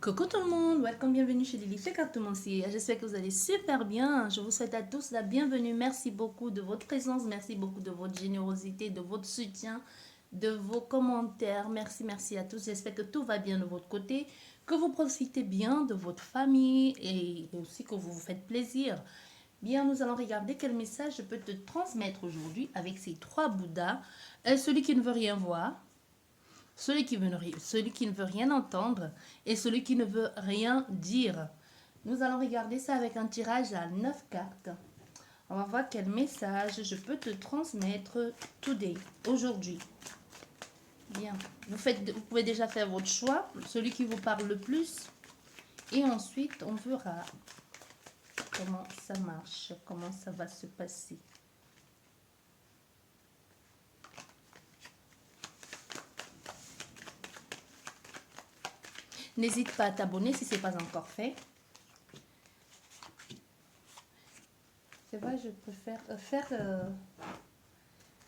Coucou tout le monde, welcome, bienvenue chez Lily Flecartomancy. J'espère que vous allez super bien. Je vous souhaite à tous la bienvenue. Merci beaucoup de votre présence, merci beaucoup de votre générosité, de votre soutien, de vos commentaires. Merci à tous. J'espère que tout va bien de votre côté, que vous profitez bien de votre famille et aussi que vous vous faites plaisir. Bien, nous allons regarder quel message je peux te transmettre aujourd'hui avec ces trois Bouddhas. Celui qui ne veut rien voir, celui qui ne veut rien entendre et celui qui ne veut rien dire. Nous allons regarder ça avec un tirage à 9 cartes. On va voir quel message je peux te transmettre aujourd'hui. Bien, vous pouvez déjà faire votre choix, celui qui vous parle le plus. Et ensuite, on verra comment ça marche, comment ça va se passer. N'hésite pas à t'abonner si ce n'est pas encore fait. C'est vrai, je préfère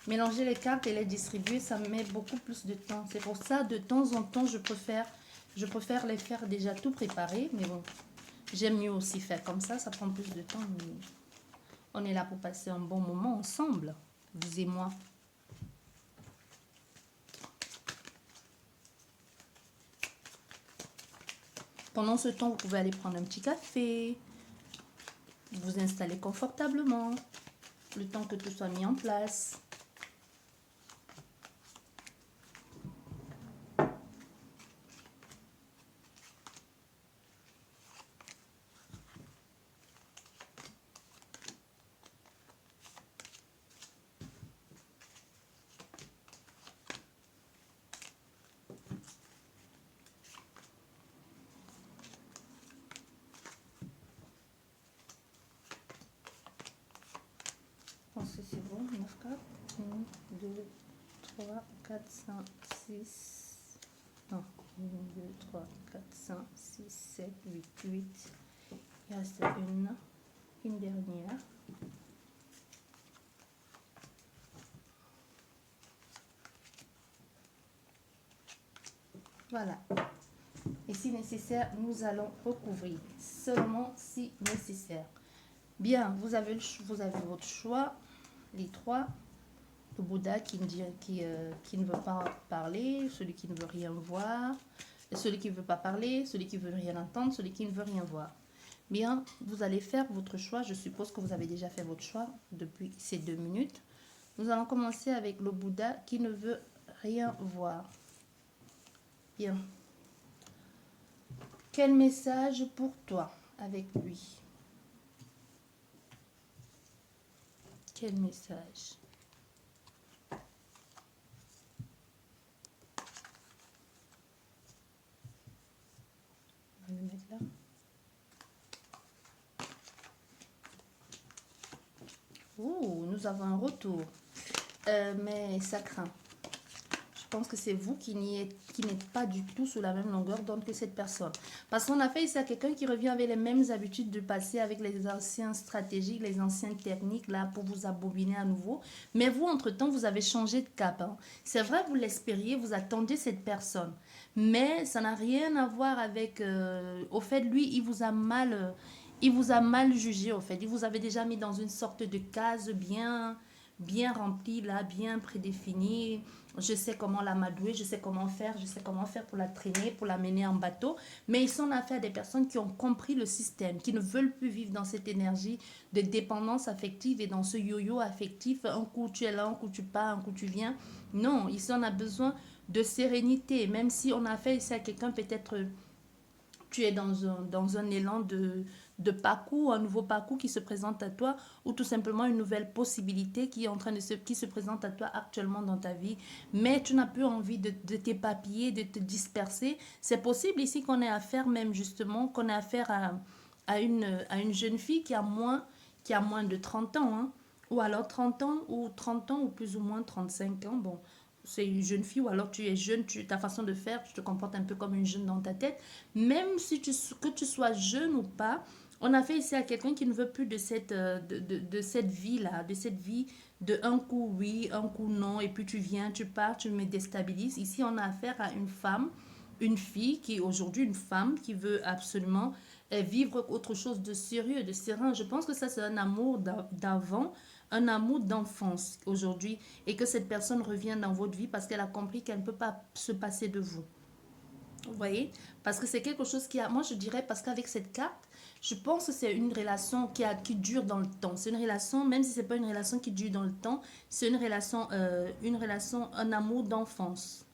mélanger les cartes et les distribuer, ça met beaucoup plus de temps. C'est pour ça, de temps en temps, je préfère les faire déjà tout préparé. Mais bon, j'aime mieux aussi faire comme ça prend plus de temps. Mais on est là pour passer un bon moment ensemble, vous et moi. Pendant ce temps, vous pouvez aller prendre un petit café, vous installer confortablement, le temps que tout soit mis en place. C'est bon, 9 cartes. 1, 2, 3, 4, 5, 6. Non, 1, 2, 3, 4, 5, 6, 7, 8. Il reste une dernière. Voilà. Et si nécessaire, nous allons recouvrir. Seulement si nécessaire. Bien, vous avez votre choix. Les trois. Le Bouddha qui ne veut pas parler, celui qui ne veut rien voir, celui qui ne veut pas parler, celui qui ne veut rien entendre, celui qui ne veut rien voir. Bien, vous allez faire votre choix. Je suppose que vous avez déjà fait votre choix depuis ces 2 minutes. Nous allons commencer avec le Bouddha qui ne veut rien voir. Bien. Quel message pour toi avec lui? Quel message? On va le mettre là. Ouh, nous avons un retour. Mais ça craint. Je pense que c'est vous qui n'êtes pas du tout sur la même longueur d'onde que cette personne. Parce qu'on a fait ici à quelqu'un qui revient avec les mêmes habitudes du passé, avec les anciennes stratégies, les anciennes techniques là pour vous abobiner à nouveau. Mais vous, entre-temps, vous avez changé de cap. Hein. C'est vrai, vous l'espériez, vous attendiez cette personne. Mais ça n'a rien à voir avec... au fait, lui, il vous a mal jugé, au fait. Il vous avait déjà mis dans une sorte de case bien remplie, là, bien prédéfinie. Je sais comment l'amadouer, je sais comment faire pour la traîner, pour la mener en bateau. Mais ils sont affaire à des personnes qui ont compris le système, qui ne veulent plus vivre dans cette énergie de dépendance affective et dans ce yo-yo affectif. Un coup tu es là, un coup tu pars, un coup tu viens. Non, ici on a besoin de sérénité. Même si on a fait ici à quelqu'un, peut-être tu es dans un élan de parcours, un nouveau parcours qui se présente à toi, ou tout simplement une nouvelle possibilité qui est en train qui se présente à toi actuellement dans ta vie, mais tu n'as plus envie de t'épapiller, de te disperser. C'est possible ici qu'on ait affaire même justement, qu'on ait affaire à une jeune fille qui a moins de 30 ans, hein, ou alors 30 ans, ou plus ou moins 35 ans, bon, c'est une jeune fille, ou alors tu es jeune, ta façon de faire, tu te comportes un peu comme une jeune dans ta tête. Même si que tu sois jeune ou pas, on a fait ici à quelqu'un qui ne veut plus de cette vie-là, de cette vie de un coup oui, un coup non, et puis tu viens, tu pars, tu me déstabilises. Ici, on a affaire à une femme une fille qui est aujourd'hui une femme qui veut absolument vivre autre chose de sérieux, de serein. Je pense que ça, c'est un amour d'avant, un amour d'enfance aujourd'hui, et que cette personne revient dans votre vie parce qu'elle a compris qu'elle ne peut pas se passer de vous. Vous voyez? Parce que c'est quelque chose qui a, moi je dirais, parce qu'avec cette carte, je pense que c'est une relation qui dure dans le temps. C'est une relation, même si c'est pas une relation qui dure dans le temps, c'est une relation, un amour d'enfance.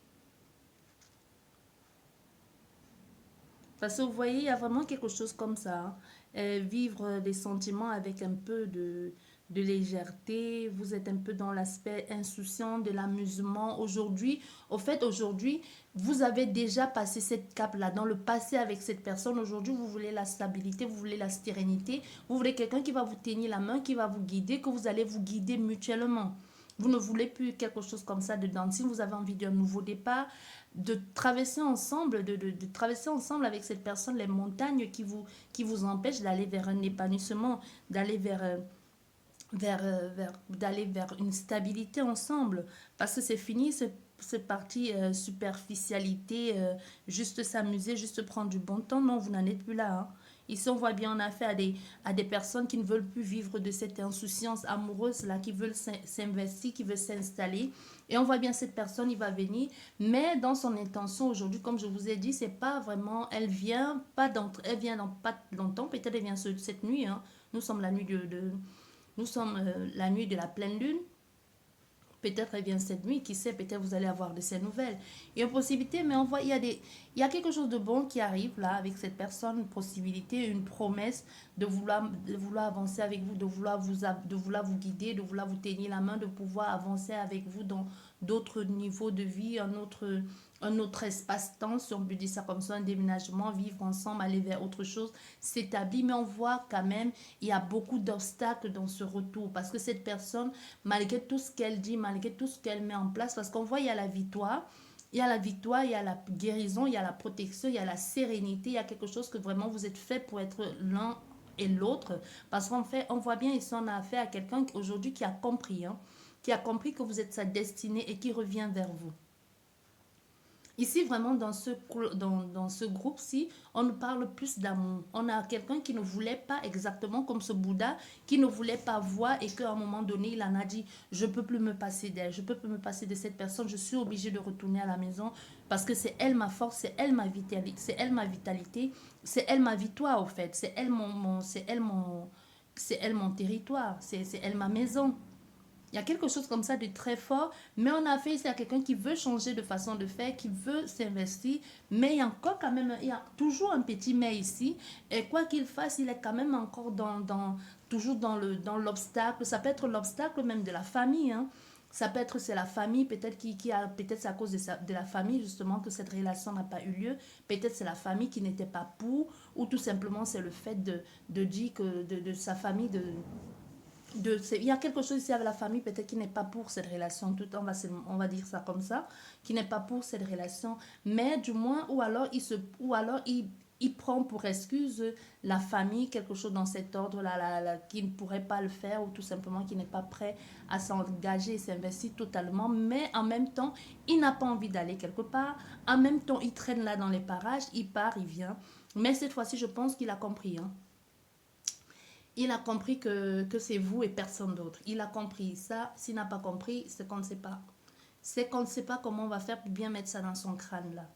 Parce que vous voyez, il y a vraiment quelque chose comme ça, hein. Vivre des sentiments avec un peu de légèreté, vous êtes un peu dans l'aspect insouciant de l'amusement. Aujourd'hui, au fait, aujourd'hui, vous avez déjà passé cette cape-là. Dans le passé avec cette personne, aujourd'hui, vous voulez la stabilité, vous voulez la sérénité, vous voulez quelqu'un qui va vous tenir la main, qui va vous guider, que vous allez vous guider mutuellement. Vous ne voulez plus quelque chose comme ça dedans. Si vous avez envie d'un nouveau départ, de traverser ensemble, de traverser ensemble avec cette personne les montagnes qui vous empêchent d'aller vers un épanouissement, d'aller d'aller vers une stabilité ensemble. Parce que c'est fini, cette partie superficialité, juste s'amuser, juste prendre du bon temps. Non, vous n'en êtes plus là, hein. Ici, on voit bien, on a affaire à des personnes qui ne veulent plus vivre de cette insouciance amoureuse-là, qui veulent s'investir, qui veulent s'installer. Et on voit bien cette personne, il va venir. Mais dans son intention aujourd'hui, comme je vous ai dit, c'est pas vraiment, elle vient dans pas longtemps, peut-être elle vient cette nuit, hein. Nous sommes la nuit nous sommes la nuit de la pleine lune. Peut-être elle vient cette nuit, qui sait, peut-être vous allez avoir de ces nouvelles. Il y a une possibilité, mais on voit, il y a quelque chose de bon qui arrive là avec cette personne, une possibilité, une promesse de vouloir avancer avec vous, de vouloir vous guider, de vouloir vous tenir la main, de pouvoir avancer avec vous dans d'autres niveaux de vie, un autre espace-temps, si on peut dire ça comme ça, un déménagement, vivre ensemble, aller vers autre chose, s'établir. Mais on voit quand même, il y a beaucoup d'obstacles dans ce retour parce que cette personne, malgré tout ce qu'elle dit, malgré tout ce qu'elle met en place, parce qu'on voit, il y a la victoire, il y a la victoire, il y a la guérison, il y a la protection, il y a la sérénité, il y a quelque chose que vraiment vous êtes fait pour être l'un et l'autre. Parce qu'en fait, on voit bien ici, on a affaire à quelqu'un aujourd'hui qui a compris, hein, qui a compris que vous êtes sa destinée et qui revient vers vous. Ici, vraiment, dans ce groupe-ci, on nous parle plus d'amour. On a quelqu'un qui ne voulait pas exactement comme ce Bouddha, qui ne voulait pas voir et qu'à un moment donné, il en a dit, je ne peux plus me passer d'elle, je ne peux plus me passer de cette personne, je suis obligé de retourner à la maison parce que c'est elle ma force, c'est elle ma vitalité, c'est elle ma victoire au fait, c'est elle mon territoire, c'est elle ma maison. Il y a quelque chose comme ça de très fort, mais on a fait ici à quelqu'un qui veut changer de façon de faire, qui veut s'investir, mais il y a encore quand même, il y a toujours un petit mais ici, et quoi qu'il fasse, il est quand même encore toujours dans l'obstacle. Ça peut être l'obstacle même de la famille, hein. Ça peut être c'est la famille peut-être peut-être c'est à cause de la famille justement que cette relation n'a pas eu lieu, peut-être c'est la famille qui n'était pas pour, ou tout simplement c'est le fait de dire que de sa famille il y a quelque chose ici avec la famille peut-être qui n'est pas pour cette relation, tout on va dire ça comme ça, qui n'est pas pour cette relation, mais du moins, ou alors il prend pour excuse la famille, quelque chose dans cet ordre-là, qui ne pourrait pas le faire, ou tout simplement qui n'est pas prêt à s'engager et s'investir totalement, mais en même temps, il n'a pas envie d'aller quelque part, en même temps, il traîne là dans les parages, il part, il vient, mais cette fois-ci, je pense qu'il a compris, hein. Il a compris que c'est vous et personne d'autre. Il a compris ça. S'il n'a pas compris, c'est qu'on ne sait pas. C'est qu'on ne sait pas comment on va faire pour bien mettre ça dans son crâne là.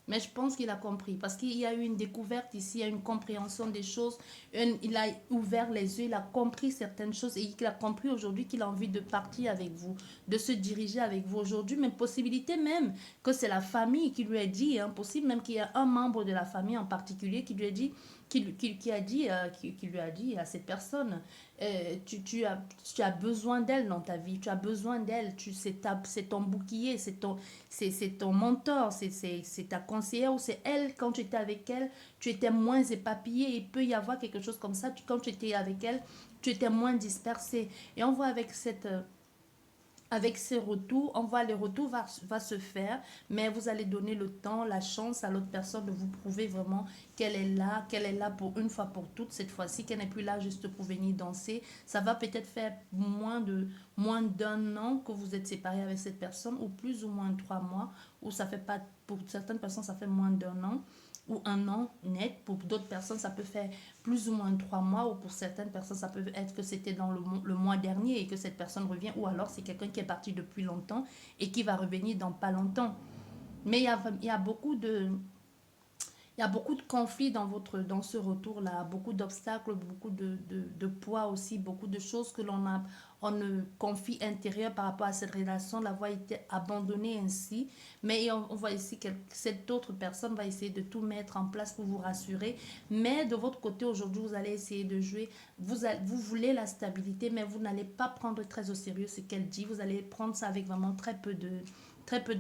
Mais je pense qu'il a compris parce qu'il y a eu une découverte ici, il y a une compréhension des choses. Il a ouvert les yeux, il a compris certaines choses et il a compris aujourd'hui qu'il a envie de partir avec vous, de se diriger avec vous aujourd'hui. Mais possibilité même que c'est la famille qui lui a dit, hein, possible même qu'il y a un membre de la famille en particulier qui lui a dit, qui lui a dit à cette personne, tu as besoin d'elle dans ta vie, tu as besoin d'elle, c'est ton bouclier, c'est ton mentor, c'est ta conseillère, ou c'est elle, quand tu étais avec elle, tu étais moins éparpillé. Il peut y avoir quelque chose comme ça, quand tu étais avec elle, tu étais moins dispersé. Et on voit avec ces retours, les retours va se faire, mais vous allez donner le temps, la chance à l'autre personne de vous prouver vraiment qu'elle est là pour une fois pour toutes, cette fois-ci, qu'elle n'est plus là juste pour venir danser. Ça va peut-être faire moins d'un an que vous êtes séparés avec cette personne, ou plus ou moins 3 mois, ou ça fait pas, pour certaines personnes, ça fait moins d'un an ou un an net. Pour d'autres personnes, ça peut faire plus ou moins 3 mois, ou pour certaines personnes, ça peut être que c'était dans le mois dernier et que cette personne revient, ou alors c'est quelqu'un qui est parti depuis longtemps et qui va revenir dans pas longtemps. Mais il y a beaucoup de, il y a beaucoup de conflits dans ce retour-là, beaucoup d'obstacles, beaucoup de poids aussi, beaucoup de choses que on ne confie intérieur par rapport à cette relation, d'avoir été abandonnée ainsi. Mais on voit ici que cette autre personne va essayer de tout mettre en place pour vous rassurer. Mais de votre côté, aujourd'hui, vous allez essayer de jouer. Vous voulez la stabilité, mais vous n'allez pas prendre très au sérieux ce qu'elle dit. Vous allez prendre ça avec vraiment très peu de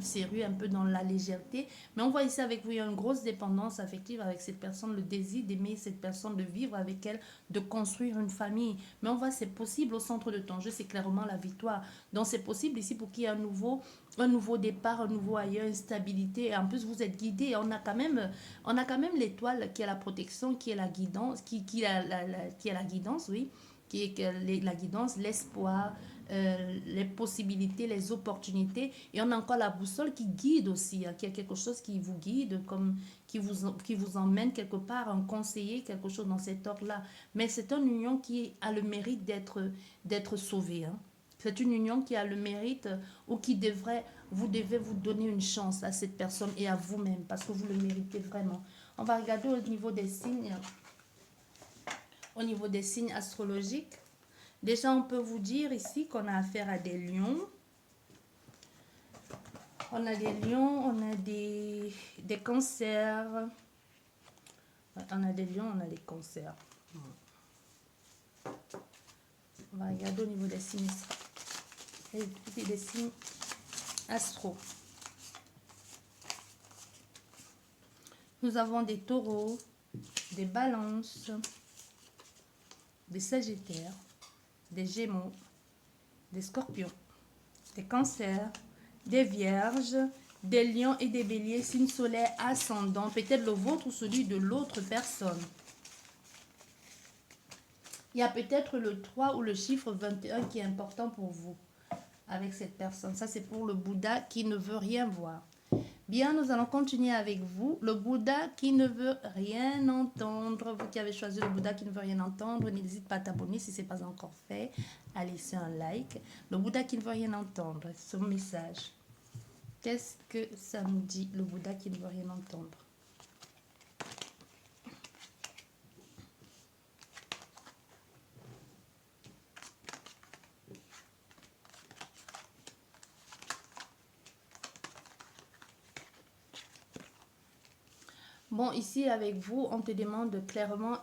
sérieux, un peu dans la légèreté. Mais on voit ici avec vous, il y a une grosse dépendance affective avec cette personne, le désir d'aimer cette personne, de vivre avec elle, de construire une famille. Mais on voit c'est possible au centre de ton jeu, c'est clairement la victoire. Donc c'est possible ici pour qu'il y ait un nouveau départ, un nouveau ailleurs, une stabilité. Et en plus, vous êtes guidé. On a quand même l'étoile qui est la protection, qui est la guidance, qui est la guidance, oui, qui est la guidance, l'espoir, les possibilités, les opportunités. Et on a encore la boussole qui guide aussi, hein, qui est quelque chose qui vous guide, comme qui vous emmène quelque part, un conseiller, quelque chose dans cet ordre-là. Mais c'est une union qui a le mérite d'être sauvée. Hein. C'est une union qui a le mérite ou vous devez vous donner une chance à cette personne et à vous-même parce que vous le méritez vraiment. On va regarder au niveau des signes astrologiques. Déjà, on peut vous dire ici qu'on a affaire à des lions. On a des lions, on a des cancers. On a des lions, on a des cancers. On va regarder au niveau des signes, des signes astro. Nous avons des taureaux, des balances, des sagittaires, des gémeaux, des scorpions, des cancers, des vierges, des lions et des béliers, signe solaire ascendant, peut-être le vôtre ou celui de l'autre personne. Il y a peut-être le 3 ou le chiffre 21 qui est important pour vous avec cette personne. Ça, c'est pour le Bouddha qui ne veut rien voir. Bien, nous allons continuer avec vous. Le Bouddha qui ne veut rien entendre. Vous qui avez choisi le Bouddha qui ne veut rien entendre, n'hésite pas à t'abonner si ce n'est pas encore fait. À laisser un like. Le Bouddha qui ne veut rien entendre. Son message. Qu'est-ce que ça nous dit, le Bouddha qui ne veut rien entendre? Bon, ici avec vous, on te demande clairement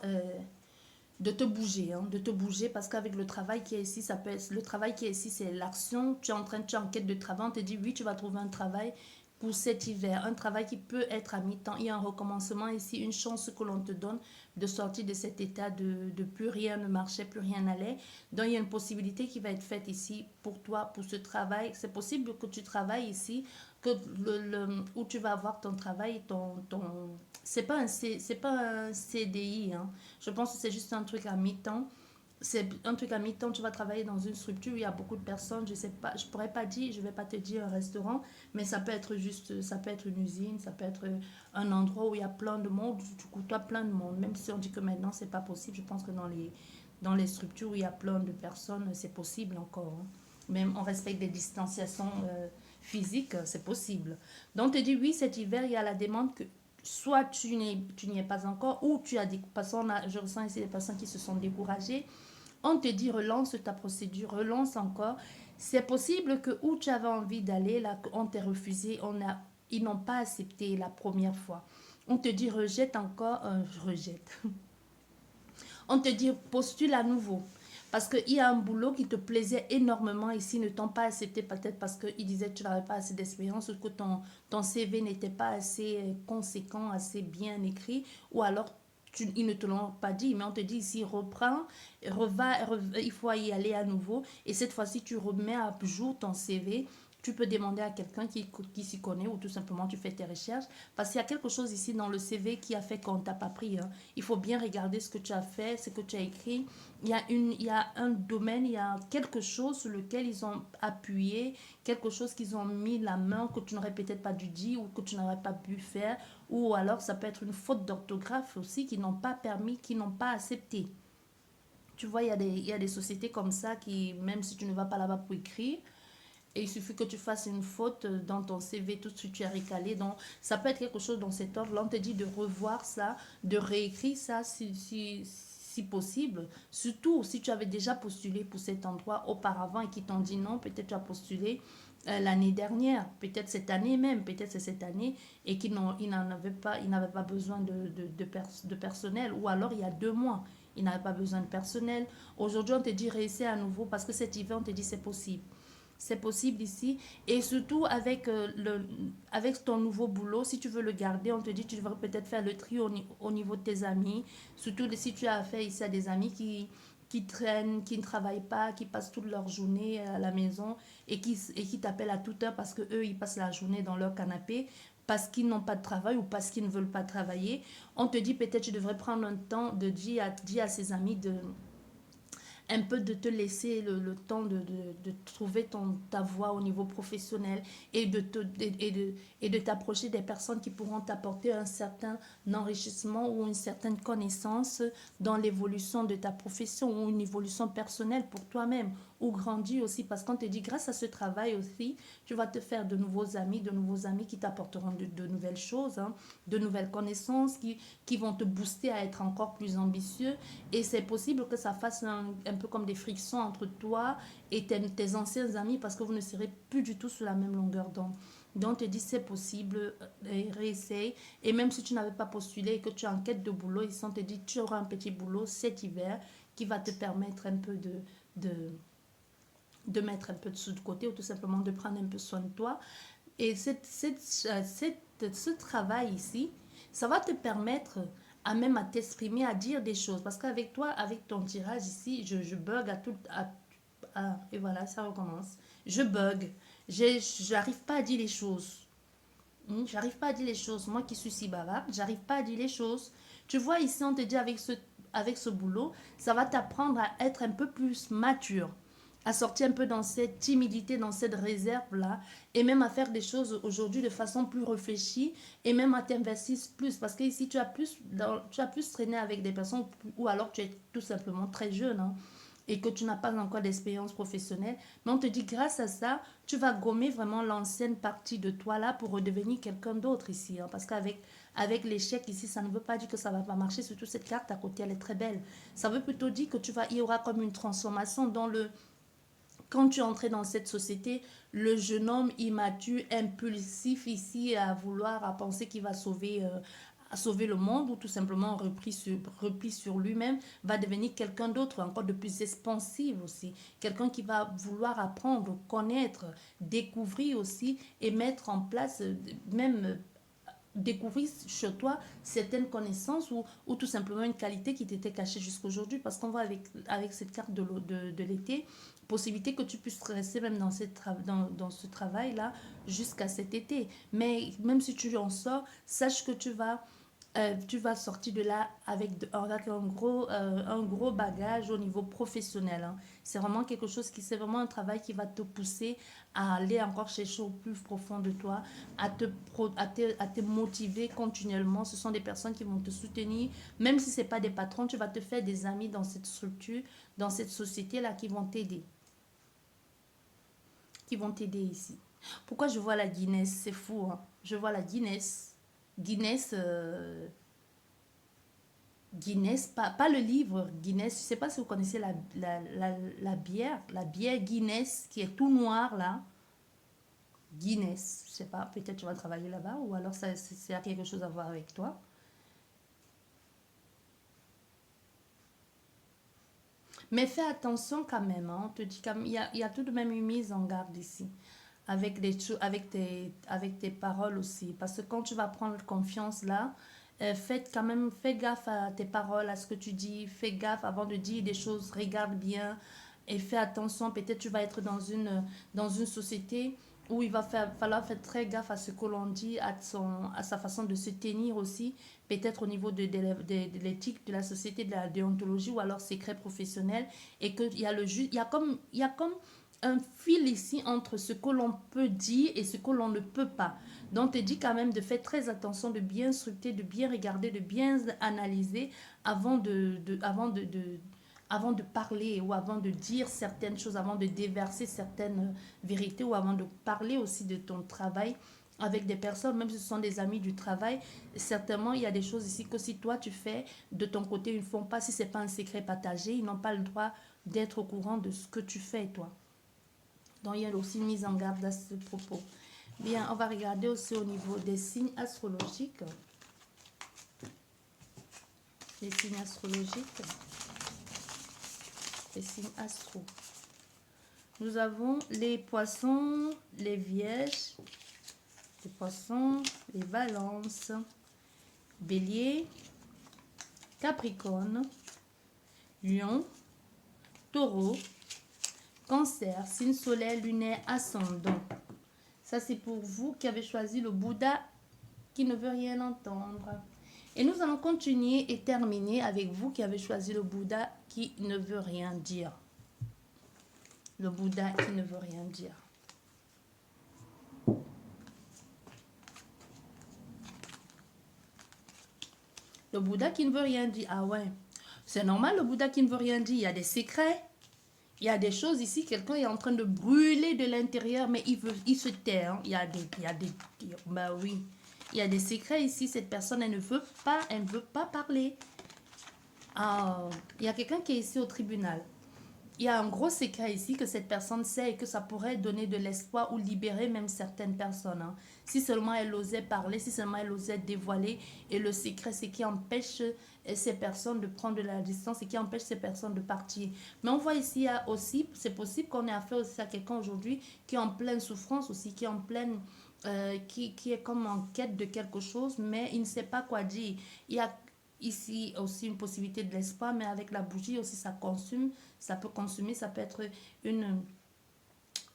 de te bouger, hein, de te bouger parce qu'avec le travail qui est ici, ça peut être, le travail qui est ici, c'est l'action. Tu es en quête de travail, on te dit oui, tu vas trouver un travail pour cet hiver, un travail qui peut être à mi-temps. Il y a un recommencement ici, une chance que l'on te donne de sortir de cet état de plus rien ne marchait, plus rien n'allait. Donc il y a une possibilité qui va être faite ici pour toi, pour ce travail. C'est possible que tu travailles ici, que où tu vas avoir ton travail, c'est pas un CDI, hein. Je pense que c'est juste un truc à mi-temps. C'est un truc à mi-temps, tu vas travailler dans une structure où il y a beaucoup de personnes, je sais pas, je pourrais pas dire, je vais pas te dire un restaurant, mais ça peut être juste, ça peut être une usine, ça peut être un endroit où il y a plein de monde, tu côtoies plein de monde, même si on dit que maintenant c'est pas possible, je pense que dans les structures où il y a plein de personnes, c'est possible encore, hein. Même on respecte des distanciations physiques, c'est possible. Donc on te dit oui, cet hiver, il y a la demande que soit tu n'y es pas encore, ou tu as des personnes, je ressens ici des personnes qui se sont découragées. On te dit relance ta procédure, relance encore. C'est possible que où tu avais envie d'aller, là, on t'ait refusé, ils n'ont pas accepté la première fois. On te dit rejette encore, rejette. On te dit postule à nouveau. Parce qu'il y a un boulot qui te plaisait énormément ici, ne t'ont pas accepté peut-être parce qu'ils disaient que tu n'avais pas assez d'expérience ou que ton CV n'était pas assez conséquent, assez bien écrit. Ou alors ils ne te l'ont pas dit, mais on te dit ici, reprends, il faut y aller à nouveau. Et cette fois-ci, tu remets à jour ton CV. Tu peux demander à quelqu'un qui s'y connaît ou tout simplement tu fais tes recherches. Parce qu'il y a quelque chose ici dans le CV qui a fait qu'on ne t'a pas pris. Hein. Il faut bien regarder ce que tu as fait, ce que tu as écrit. Il y a un domaine, il y a quelque chose sur lequel ils ont appuyé, quelque chose qu'ils ont mis la main que tu n'aurais peut-être pas dû dire ou que tu n'aurais pas pu faire. Ou alors ça peut être une faute d'orthographe aussi qui n'ont pas permis, qui n'ont pas accepté. Tu vois, il y a des sociétés comme ça qui, même si tu ne vas pas là-bas pour écrire, et il suffit que tu fasses une faute dans ton CV, tout de suite tu es recalé. Donc, ça peut être quelque chose dans cet ordre-là. On te dit de revoir ça, de réécrire ça si possible. Surtout si tu avais déjà postulé pour cet endroit auparavant et qu'ils t'ont dit non, peut-être tu as postulé l'année dernière, peut-être cette année même, peut-être c'est cette année, et ils n'avaient pas besoin de personnel. Ou alors il y a 2 mois, ils n'avaient pas besoin de personnel. Aujourd'hui, on te dit réessayer à nouveau parce que cet hiver, on te dit c'est possible. C'est possible ici. Et surtout avec ton nouveau boulot, si tu veux le garder, on te dit tu devrais peut-être faire le tri au niveau de tes amis. Surtout si tu as affaire ici à des amis qui traînent, qui ne travaillent pas, qui passent toute leur journée à la maison et qui t'appellent à toute heure parce que eux ils passent la journée dans leur canapé parce qu'ils n'ont pas de travail ou parce qu'ils ne veulent pas travailler. On te dit peut-être tu devrais prendre un temps de dire à ses amis de un peu de te laisser le temps de trouver ta voie au niveau professionnel et de t'approcher des personnes qui pourront t'apporter un certain enrichissement ou une certaine connaissance dans l'évolution de ta profession ou une évolution personnelle pour toi-même ou grandir aussi parce qu'on te dit grâce à ce travail aussi, tu vas te faire de nouveaux amis qui t'apporteront de nouvelles choses, hein, de nouvelles connaissances qui vont te booster à être encore plus ambitieux et c'est possible que ça fasse un peu comme des frictions entre toi et tes anciens amis parce que vous ne serez plus du tout sur la même longueur d'onde. Donc, on te dit c'est possible, réessaye. Et même si tu n'avais pas postulé et que tu es en quête de boulot, ils sont te dit tu auras un petit boulot cet hiver qui va te permettre un peu de, de mettre un peu de sous de côté ou tout simplement de prendre un peu soin de toi. Et ce travail ici, ça va te permettre à même à t'exprimer, à dire des choses. Parce qu'avec toi, avec ton tirage ici, je bug à tout... et voilà, ça recommence. Je bug. J'arrive pas à dire les choses. J'arrive pas à dire les choses. Moi qui suis si bavarde, j'arrive pas à dire les choses. Tu vois, ici, on te dit avec ce boulot, ça va t'apprendre à être un peu plus mature, à sortir un peu dans cette timidité, dans cette réserve-là, et même à faire des choses aujourd'hui de façon plus réfléchie, et même à t'investir plus. Parce que ici, tu as plus traîné avec des personnes, ou alors tu es tout simplement très jeune, hein, et que tu n'as pas encore d'expérience professionnelle. Mais on te dit, grâce à ça, tu vas gommer vraiment l'ancienne partie de toi là pour redevenir quelqu'un d'autre ici. Hein, parce avec l'échec ici, ça ne veut pas dire que ça ne va pas marcher. Surtout cette carte à côté, elle est très belle. Ça veut plutôt dire que il y aura comme une transformation dans quand tu es entré dans cette société, le jeune homme immature, impulsif ici à penser qu'il va à sauver le monde ou tout simplement repli sur lui-même, va devenir quelqu'un d'autre, encore de plus expansif aussi. Quelqu'un qui va vouloir apprendre, connaître, découvrir aussi et mettre en place, même découvrir chez toi certaines connaissances ou tout simplement une qualité qui t'était cachée jusqu'à aujourd'hui parce qu'on voit avec cette carte de l'été possibilité que tu puisses rester même dans ce travail là jusqu'à cet été mais même si tu en sors sache que tu vas sortir de là avec un gros bagage au niveau professionnel. Hein. C'est vraiment quelque chose c'est vraiment un travail qui va te pousser à aller encore chercher au plus profond de toi, à te motiver continuellement. Ce sont des personnes qui vont te soutenir. Même si ce n'est pas des patrons, tu vas te faire des amis dans cette structure, dans cette société-là qui vont t'aider. Qui vont t'aider ici. Pourquoi je vois la Guinness? C'est fou. Hein? Je vois la Guinness. Guinness... Guinness, pas le livre Guinness, je ne sais pas si vous connaissez la bière Guinness qui est tout noir là. Guinness, je ne sais pas, peut-être tu vas travailler là-bas ou alors ça a quelque chose à voir avec toi. Mais fais attention quand même, hein, on te dit quand même, il y a tout de même une mise en garde ici avec tes paroles aussi. Parce que quand tu vas prendre confiance là, fais gaffe à tes paroles, à ce que tu dis, fais gaffe avant de dire des choses, regarde bien et fais attention. Peut-être tu vas être dans une société où il va falloir faire très gaffe à ce que l'on dit, à sa façon de se tenir aussi, peut-être au niveau de l'éthique de la société, de la déontologie ou alors secret professionnel, et qu'il y a il y a comme un fil ici entre ce que l'on peut dire et ce que l'on ne peut pas. Donc, te dit quand même de faire très attention, de bien scruter, de bien regarder, de bien analyser avant avant de parler ou avant de dire certaines choses, avant de déverser certaines vérités ou avant de parler aussi de ton travail avec des personnes, même si ce sont des amis du travail. Certainement, il y a des choses ici que si toi tu fais, de ton côté, ils ne font pas. Si ce n'est pas un secret partagé, ils n'ont pas le droit d'être au courant de ce que tu fais, toi. Donc, il y a aussi une mise en garde à ce propos. Bien, on va regarder aussi au niveau des signes astrologiques. Les signes astrologiques. Les signes astro. Nous avons les poissons, les vierges, les poissons, les balances, bélier, capricorne, lion, taureau, cancer, signe solaire, lunaire, ascendant. Ça, c'est pour vous qui avez choisi le Bouddha qui ne veut rien entendre. Et nous allons continuer et terminer avec vous qui avez choisi le Bouddha qui ne veut rien dire. Le Bouddha qui ne veut rien dire. Le Bouddha qui ne veut rien dire. Ah ouais, c'est normal le Bouddha qui ne veut rien dire. Il y a des secrets. Il y a des choses ici, quelqu'un est en train de brûler de l'intérieur, mais il se tait. Hein. Bah oui. Il y a des secrets ici, cette personne, elle ne veut pas parler. Ah, il y a quelqu'un qui est ici au tribunal. Il y a un gros secret ici que cette personne sait et que ça pourrait donner de l'espoir ou libérer même certaines personnes. Hein. Si seulement elle osait parler, si seulement elle osait dévoiler. Et le secret, c'est qui empêche ces personnes de prendre de la distance et qui empêche ces personnes de partir. Mais on voit ici aussi, c'est possible qu'on ait affaire aussi à quelqu'un aujourd'hui qui est en pleine souffrance aussi, qui est en pleine... qui est comme en quête de quelque chose, mais il ne sait pas quoi dire. Il y a ici aussi une possibilité de l'espoir, mais avec la bougie aussi ça consume, ça peut consumer, une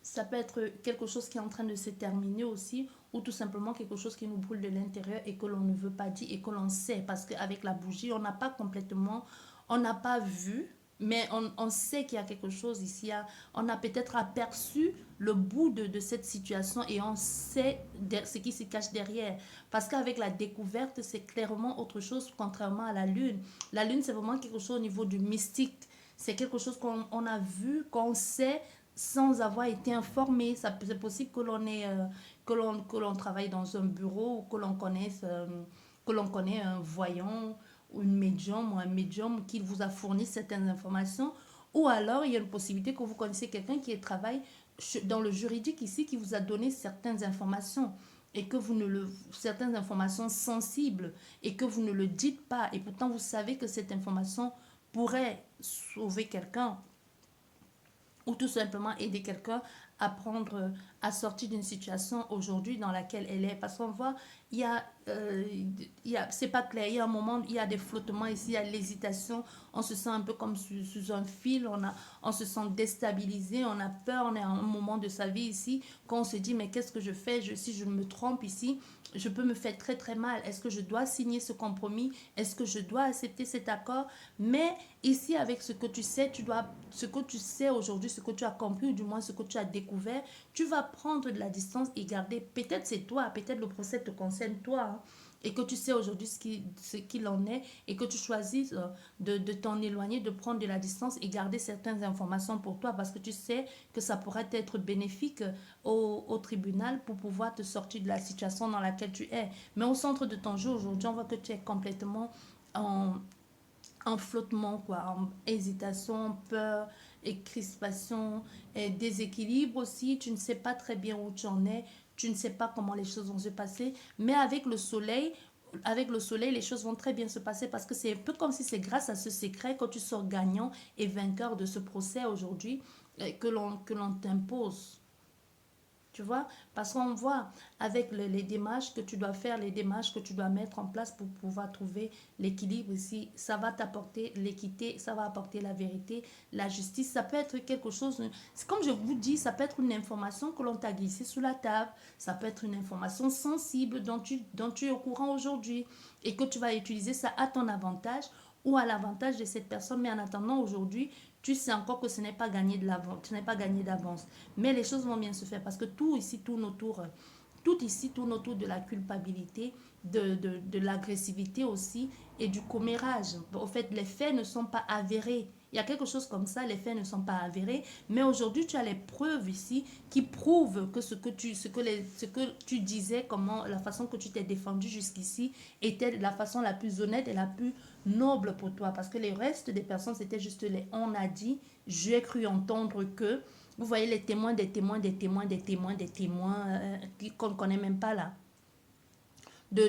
ça peut être quelque chose qui est en train de se terminer aussi, ou tout simplement quelque chose qui nous brûle de l'intérieur et que l'on ne veut pas dire et que l'on sait, parce qu'avec la bougie on n'a pas complètement, on n'a pas vu, mais on sait qu'il y a quelque chose ici, on a peut-être aperçu le bout de cette situation et on sait ce qui se cache derrière. Parce qu'avec la découverte, c'est clairement autre chose contrairement à la lune. La lune, c'est vraiment quelque chose au niveau du mystique. C'est quelque chose qu'on a vu, qu'on sait sans avoir été informé. C'est possible que que l'on travaille dans un bureau ou que l'on connaît un voyant ou une médium ou un médium qui vous a fourni certaines informations. Ou alors, il y a une possibilité que vous connaissez quelqu'un qui travaille dans le juridique ici, qui vous a donné certaines informations et que certaines informations sensibles et que vous ne le dites pas et pourtant vous savez que cette information pourrait sauver quelqu'un ou tout simplement aider quelqu'un à sortir d'une situation aujourd'hui dans laquelle elle est. Parce qu'on voit, c'est pas clair, il y a un moment, il y a des flottements ici, il y a l'hésitation, on se sent un peu comme sous un fil, on se sent déstabilisé, on a peur, on est à un moment de sa vie ici, quand on se dit, mais qu'est-ce que je fais, si je me trompe ici, je peux me faire très très mal. Est-ce que je dois signer ce compromis? Est-ce que je dois accepter cet accord? Mais ici, avec ce que tu sais, ce que tu sais aujourd'hui, ce que tu as compris, ou du moins ce que tu as découvert, tu vas prendre de la distance et garder. Peut-être c'est toi, peut-être le procès te concerne toi. Hein, et que tu sais aujourd'hui ce qu'il en est et que tu choisis de t'en éloigner, de prendre de la distance et garder certaines informations pour toi parce que tu sais que ça pourrait être bénéfique au tribunal pour pouvoir te sortir de la situation dans laquelle tu es. Mais au centre de ton jeu aujourd'hui, on voit que tu es complètement en flottement, quoi, en hésitation, peur et crispation et déséquilibre aussi. Tu ne sais pas très bien où tu en es, tu ne sais pas comment les choses vont se passer, mais avec le soleil, les choses vont très bien se passer parce que c'est un peu comme si c'est grâce à ce secret que tu sors gagnant et vainqueur de ce procès aujourd'hui que l'on t'impose. Tu vois, parce qu'on voit avec les démarches que tu dois faire, les démarches que tu dois mettre en place pour pouvoir trouver l'équilibre ici, ça va t'apporter l'équité, ça va apporter la vérité, la justice. Ça peut être quelque chose, c'est comme je vous dis, ça peut être une information que l'on t'a glissée sous la table, ça peut être une information sensible dont tu es au courant aujourd'hui et que tu vas utiliser ça à ton avantage ou à l'avantage de cette personne. Mais en attendant, aujourd'hui, tu sais encore que ce n'est pas gagné de l'avance, ce n'est pas gagné d'avance. Mais les choses vont bien se faire parce que tout ici tourne autour, tout ici tourne autour de la culpabilité, de l'agressivité aussi et du commérage. Au fait, les faits ne sont pas avérés. Il y a quelque chose comme ça, les faits ne sont pas avérés, mais aujourd'hui tu as les preuves ici qui prouvent que ce que tu disais, comment la façon que tu t'es défendu jusqu'ici était la façon la plus honnête et la plus noble pour toi. Parce que les restes des personnes, c'était juste les on a dit, j'ai cru entendre que. Vous voyez les témoins, des témoins, des témoins, des témoins, des témoins qu'on ne connaît même pas là.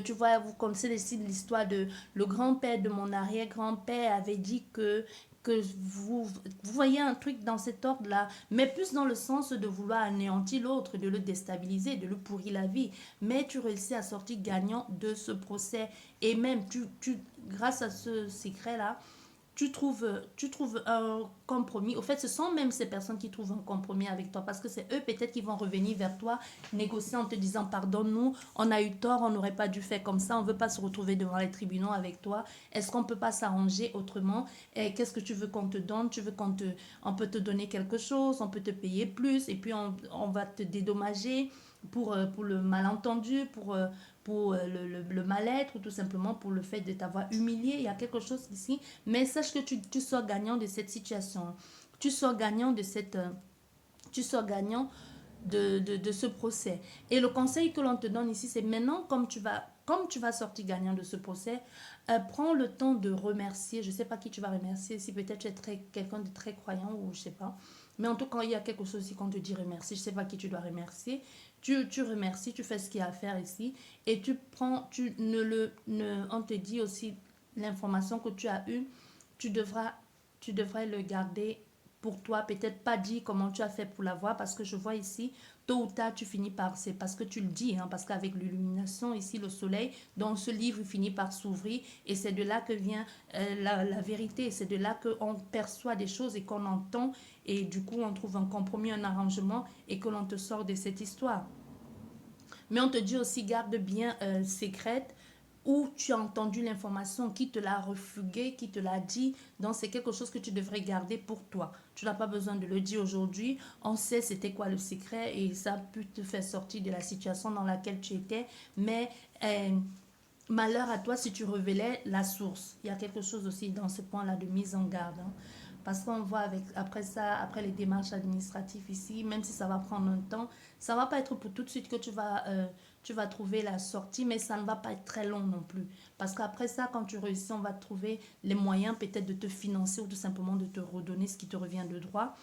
Tu vois, vous connaissez aussi l'histoire de le grand-père de mon arrière-grand-père avait dit que vous voyez un truc dans cet ordre-là, mais plus dans le sens de vouloir anéantir l'autre, de le déstabiliser, de le pourrir la vie. Mais tu réussis à sortir gagnant de ce procès. Et même, grâce à ce secret-là, tu trouves un compromis. Au fait, ce sont même ces personnes qui trouvent un compromis avec toi parce que c'est eux peut-être qui vont revenir vers toi, négocier en te disant pardonne-nous, on a eu tort, on n'aurait pas dû faire comme ça, on ne veut pas se retrouver devant les tribunaux avec toi. Est-ce qu'on ne peut pas s'arranger autrement? Et qu'est-ce que tu veux qu'on te donne? Tu veux on peut te donner quelque chose, on peut te payer plus et puis on va te dédommager pour le malentendu, pour le mal-être ou tout simplement pour le fait de t'avoir humilié. Il y a quelque chose ici, mais sache que tu sors gagnant de cette situation. Tu sors gagnant de tu sors gagnant de ce procès. Et le conseil que l'on te donne ici, c'est maintenant, comme tu vas sortir gagnant de ce procès, prends le temps de remercier. Je ne sais pas qui tu vas remercier, si peut-être tu es quelqu'un de très croyant ou je ne sais pas. Mais en tout cas, il y a quelque chose ici qu'on te dit remercier. Je ne sais pas qui tu dois remercier. Tu remercies, tu fais ce qu'il y a à faire ici. Et on te dit aussi l'information que tu as eue, tu devras, tu devrais le garder pour toi, peut-être pas dire comment tu as fait pour l'avoir, parce que je vois ici, tôt ou tard, tu finis par, c'est parce que tu le dis, hein, parce qu'avec l'illumination, ici, le soleil, dans ce livre, il finit par s'ouvrir, et c'est de là que vient la vérité, c'est de là qu'on perçoit des choses et qu'on entend, et du coup, on trouve un compromis, un arrangement, et que l'on te sort de cette histoire. Mais on te dit aussi, garde bien secrète où tu as entendu l'information, qui te l'a refugué, qui te l'a dit. Donc, c'est quelque chose que tu devrais garder pour toi. Tu n'as pas besoin de le dire aujourd'hui. On sait c'était quoi le secret et ça a pu te faire sortir de la situation dans laquelle tu étais. Mais malheur à toi si tu révélais la source. Il y a quelque chose aussi dans ce point-là de mise en garde. Hein. Parce qu'on voit après ça, après les démarches administratives ici, même si ça va prendre un temps, ça ne va pas être pour tout de suite que tu vas trouver la sortie, mais ça ne va pas être très long non plus. Parce qu'après ça, quand tu réussis, on va trouver les moyens peut-être de te financer ou tout simplement de te redonner ce qui te revient de droit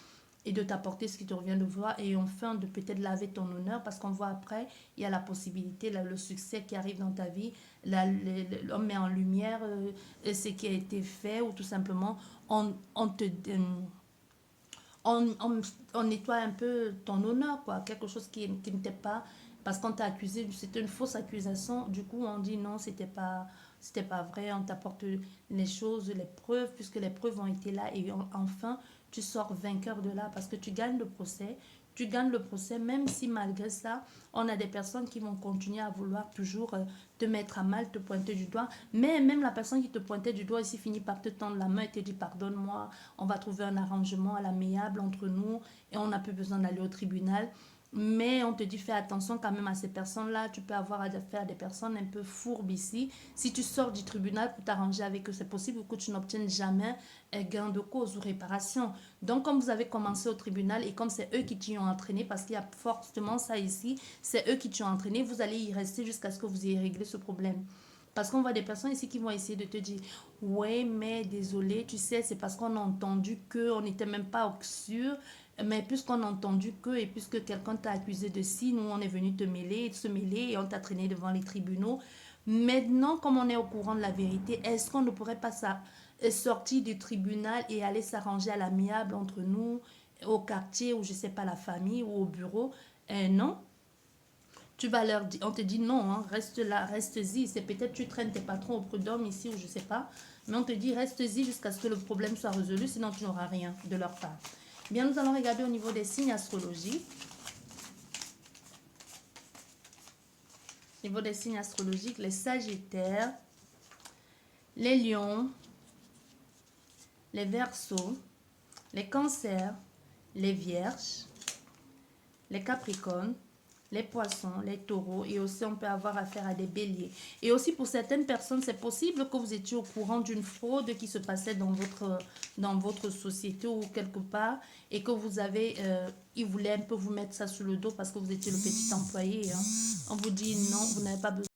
et de t'apporter ce qui te revient de voir et enfin de peut-être laver ton honneur parce qu'on voit après, il y a la possibilité, le succès qui arrive dans ta vie, on met en lumière ce qui a été fait ou tout simplement on te... on nettoie un peu ton honneur, quoi, quelque chose qui n'était pas, parce qu'on t'a accusé, c'était une fausse accusation, du coup on dit non, c'était pas vrai, on t'apporte les choses, les preuves, puisque les preuves ont été là, et enfin, tu sors vainqueur de là, parce que tu gagnes le procès, même si malgré ça, on a des personnes qui vont continuer à vouloir toujours te mettre à mal, te pointer du doigt, mais même la personne qui te pointait du doigt ici finit par te tendre la main et te dit pardonne-moi, on va trouver un arrangement à l'amiable entre nous et on n'a plus besoin d'aller au tribunal. Mais on te dit fais attention quand même à ces personnes-là. Tu peux avoir affaire à des personnes un peu fourbes ici. Si tu sors du tribunal pour t'arranger avec eux, c'est possible que tu n'obtiennes jamais gain de cause ou réparation. Donc, comme vous avez commencé au tribunal et comme c'est eux qui t'y ont entraîné, parce qu'il y a forcément ça ici, c'est eux qui t'y ont entraîné, vous allez y rester jusqu'à ce que vous ayez réglé ce problème. Parce qu'on voit des personnes ici qui vont essayer de te dire ouais, mais désolé, tu sais, c'est parce qu'on a entendu que, on n'était même pas sûr, mais puisqu'on a entendu que, et puisque quelqu'un t'a accusé de ci, nous on est venu se mêler et on t'a traîné devant les tribunaux. Maintenant, comme on est au courant de la vérité, est-ce qu'on ne pourrait pas sortir du tribunal et aller s'arranger à l'amiable entre nous, au quartier ou je sais pas, la famille ou au bureau? Non. Tu vas leur dire, on te dit non, hein, reste là, reste-y. C'est peut-être tu traînes tes patrons au prud'homme ici ou je sais pas. Mais on te dit reste-y jusqu'à ce que le problème soit résolu, sinon tu n'auras rien de leur part. Bien, nous allons regarder au niveau des signes astrologiques. Au niveau des signes astrologiques, les Sagittaires, les Lions, les Verseaux, les Cancers, les Vierges, les Capricornes, les Poissons, les Taureaux, et aussi on peut avoir affaire à des Béliers. Et aussi pour certaines personnes, c'est possible que vous étiez au courant d'une fraude qui se passait dans votre société ou quelque part, et que vous avez, ils voulaient un peu vous mettre ça sur le dos parce que vous étiez le petit employé. Hein. On vous dit non, vous n'avez pas besoin